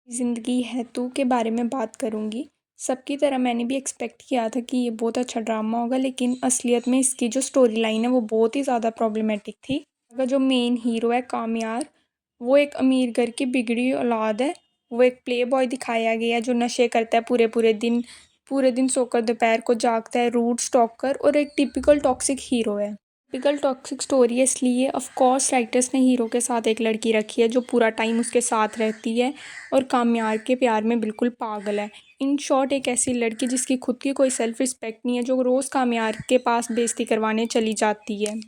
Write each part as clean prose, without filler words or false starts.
ज़िंदगी है तू के बारे में बात करूँगी। सबकी तरह मैंने भी एक्सपेक्ट किया था कि ये बहुत अच्छा ड्रामा होगा, लेकिन असलियत में इसकी जो स्टोरी लाइन है वो बहुत ही ज़्यादा प्रॉब्लमेटिक थी। का जो मेन हीरो है कामयार, वो एक अमीर घर की बिगड़ी औलाद है। वो एक प्ले बॉय दिखाया गया है जो नशे करता है पूरे दिन सोकर दोपहर को जागता है, रूड स्टॉकर और एक टिपिकल टॉक्सिक हीरो है। टिपिकल टॉक्सिक स्टोरी है इसलिए ऑफ कोर्स राइटर्स ने हीरो के साथ एक लड़की रखी है जो पूरा टाइम उसके साथ रहती है और कामयार के प्यार में बिल्कुल पागल है। इन शॉर्ट एक ऐसी लड़की जिसकी खुद की कोई सेल्फ रिस्पेक्ट नहीं है, जो रोज़ कामयार के पास बेइज्जती करवाने चली जाती है।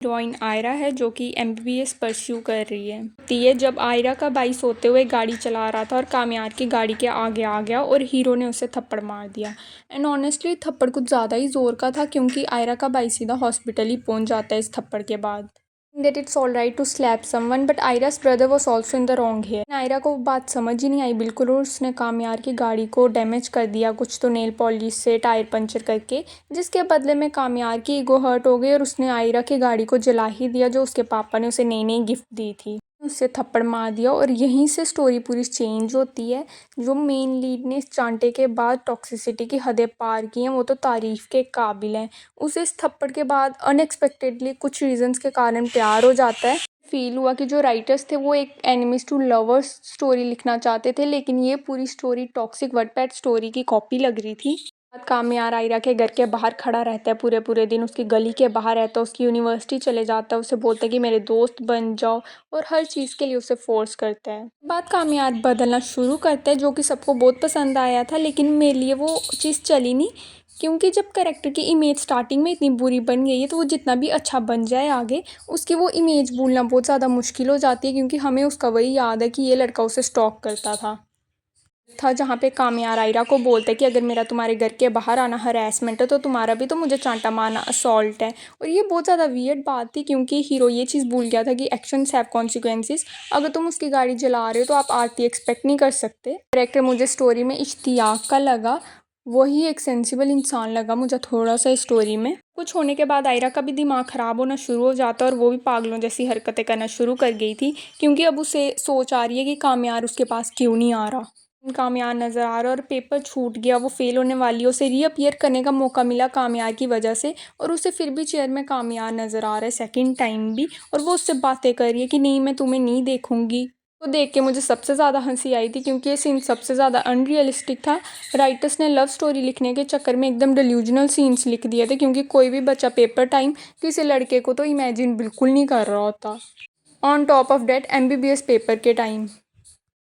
हीरोइन आयरा है जो कि एमबीबीएस परस्यू कर रही है। जब आयरा का भाई सोते हुए गाड़ी चला रहा था और कामयार की गाड़ी के आगे आ गया और हीरो ने उसे थप्पड़ मार दिया। एंड ऑनेस्टली थप्पड़ कुछ ज़्यादा ही ज़ोर का था, क्योंकि आयरा का भाई सीधा हॉस्पिटल ही पहुंच जाता है इस थप्पड़ के बाद। That it's alright to slap someone, but Ira's brother was also in the wrong here. Ayra को वो बात समझ ही नहीं आई बिल्कुल, और उसने कामयार की गाड़ी को डैमेज कर दिया, कुछ तो नेल पॉलिश से टायर पंचर करके, जिसके बदले में कामयार की ईगो हर्ट हो गई और उसने आयरा की गाड़ी को जला ही दिया, जो उसके पापा ने उसे नई नई गिफ्ट दी थी। उससे थप्पड़ मार दिया और यहीं से स्टोरी पूरी चेंज होती है। जो मेन लीड ने इस चांटे के बाद टॉक्सिसिटी की हदें पार की हैं, वो तो तारीफ़ के काबिल हैं। उसे इस थप्पड़ के बाद अनएक्सपेक्टेडली कुछ रीजंस के कारण प्यार हो जाता है। फील हुआ कि जो राइटर्स थे वो एक एनिमीज टू लवर्स स्टोरी लिखना चाहते थे, लेकिन ये पूरी स्टोरी टॉक्सिक वटपैड स्टोरी की कॉपी लग रही थी। कामयार आयरा के घर के बाहर खड़ा रहता है पूरे दिन, उसकी गली के बाहर रहता है, उसकी यूनिवर्सिटी चले जाता है, उसे बोलता है कि मेरे दोस्त बन जाओ, और हर चीज़ के लिए उसे फोर्स करता है। बात कामयार बदलना शुरू करता है, जो कि सबको बहुत पसंद आया था, लेकिन मेरे लिए वो चीज़ चली नहीं, क्योंकि जब कैरेक्टर की इमेज स्टार्टिंग में इतनी बुरी बन गई है तो वो जितना भी अच्छा बन जाए आगे, उसकी वो इमेज भूलना बहुत ज़्यादा मुश्किल हो जाती है, क्योंकि हमें उसका वही याद है कि ये लड़का उसे स्टॉक करता था जहाँ पे कामयार आयरा को बोलता है कि अगर मेरा तुम्हारे घर के बाहर आना हरासमेंट है तो तुम्हारा भी तो मुझे चांटा मारना असॉल्ट है। और ये बहुत ज़्यादा वियर्ड बात थी, क्योंकि हीरो ये चीज़ भूल गया था कि एक्शंस हैव कॉन्सिक्वेंसेस। अगर तुम उसकी गाड़ी जला रहे हो तो आप आरती एक्सपेक्ट नहीं कर सकते। कैरेक्टर मुझे स्टोरी में इश्तियाक का लगा, वही एक सेंसिबल इंसान लगा मुझे थोड़ा सा स्टोरी में। कुछ होने के बाद आयरा का भी दिमाग ख़राब होना शुरू हो जाता है और वो भी पागलों जैसी हरकतें करना शुरू कर गई थी, क्योंकि अब उसे सोच आ रही है कि कामयार उसके पास क्यों नहीं आ रहा। कामयार नज़र आ रहा है और पेपर छूट गया, वो फेल होने वाली है, उसे रीअपीयर करने का मौका मिला कामयार की वजह से, और उसे फिर भी चेयर में कामयार नज़र आ रहा है सेकंड टाइम भी, और वो उससे बातें कर रही है कि नहीं मैं तुम्हें नहीं देखूंगी। तो देख के मुझे सबसे ज़्यादा हंसी आई थी, क्योंकि ये सीन सबसे ज़्यादा अनरियलिस्टिक था। राइटर्स ने लव स्टोरी लिखने के चक्कर में एकदम डिल्यूजनल सीन्स लिख दिए थे, क्योंकि कोई भी बच्चा पेपर टाइम किसी लड़के को तो इमेजिन बिल्कुल नहीं कर रहा होता, on top of that MBBS paper के टाइम।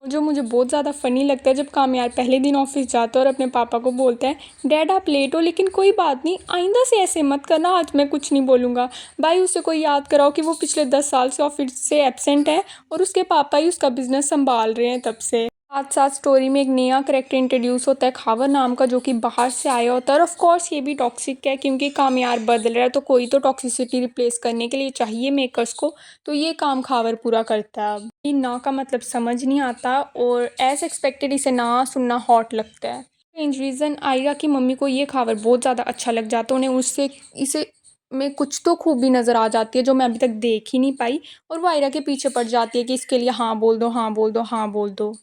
जो मुझे बहुत ज़्यादा फ़नी लगता है जब कामयार पहले दिन ऑफिस जाता है और अपने पापा को बोलता है, डैड आप लेट हो लेकिन कोई बात नहीं, आइंदा से ऐसे मत करना, आज मैं कुछ नहीं बोलूँगा। भाई उसे कोई याद कराओ कि वो पिछले 10 साल से ऑफिस से एब्सेंट है और उसके पापा ही उसका बिजनेस संभाल रहे हैं तब से। साथ साथ स्टोरी में एक नया करेक्टर इंट्रोड्यूस होता है खावर नाम का, जो कि बाहर से आया होता है, और ऑफ कोर्स ये भी टॉक्सिक है, क्योंकि कामयार बदल रहा है तो कोई तो टॉक्सिसिटी रिप्लेस करने के लिए चाहिए मेकर्स को, तो ये काम खावर पूरा करता है। अब ये ना का मतलब समझ नहीं आता और एज एक्सपेक्टेड इसे ना सुनना हॉट लगता है। रीज़न आयरा की मम्मी को ये खावर बहुत ज़्यादा अच्छा लग जाता है, उन्हें उससे इसे में कुछ तो खूबी नज़र आ जाती है जो मैं अभी तक देख ही नहीं पाई, और वो आयरा के पीछे पड़ जाती है कि इसके लिए हाँ बोल दो, हाँ बोल दो, हाँ बोल दो।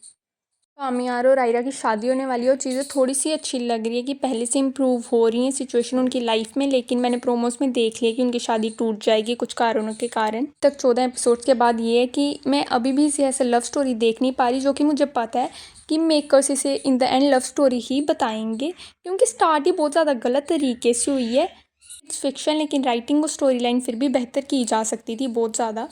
कामयार और आयरा की शादी होने वाली है और चीज़ें थोड़ी सी अच्छी लग रही है कि पहले से इम्प्रूव हो रही हैं सिचुएशन उनकी लाइफ में, लेकिन मैंने प्रोमोस में देख लिया कि उनकी शादी टूट जाएगी कुछ कारणों के कारण। तक 14 एपिसोड्स के बाद ये है कि मैं अभी भी इसे ऐसे लव स्टोरी देख नहीं पा रही, जो कि मुझे पता है कि मेकर्स इसे in the end love story ही बताएंगे, क्योंकि स्टार्ट ही बहुत ज़्यादा गलत तरीके से हुई है। इट्स फिक्शन, लेकिन राइटिंग और स्टोरी लाइन फिर भी बेहतर की जा सकती थी बहुत ज़्यादा।